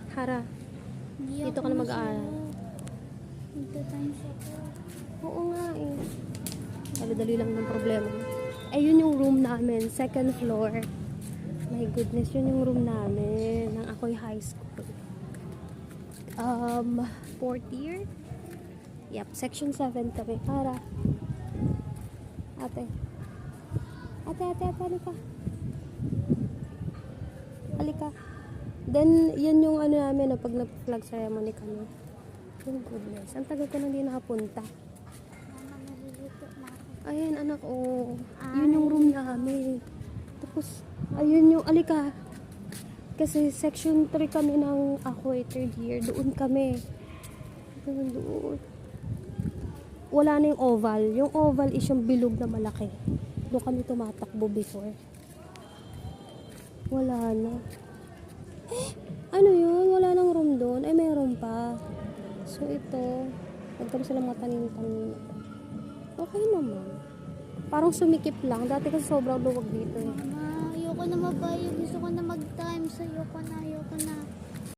Hara, dito ka na mag-aaral. Magta-times ako. Oo nga eh. Dali-dali lang ng problema. Eh, yun yung room namin. Second floor. My goodness, yun yung room namin. Nang ako'y high school. Fourth year? Yep, section 7 kami. Para. Ate. Ate, halika. Halika. Then, yan yung ano namin, pag nag-flag ceremony kami. Oh goodness, ang tagal ko nang di nakapunta. Mama, nalilito na ako. Ayan, anak, oh. Yun yung room namin. Tapos, ayun yung, alika. Kasi section 3 kami ng ako third year. Doon kami. Doon. Wala na yung oval. Yung oval is yung bilog na malaki. Doon kami tumatakbo before. Wala na. Eh, ano yun? Wala nang room doon. Ay, mayroon pa. So, ito. Huwag kami sila mga tanim-tanim. Okay naman. Parang sumikip lang. Dati kasi sobrang luwag dito eh. Mama, ayoko na mabayad. Gusto ko na mag-times. Ayoko na.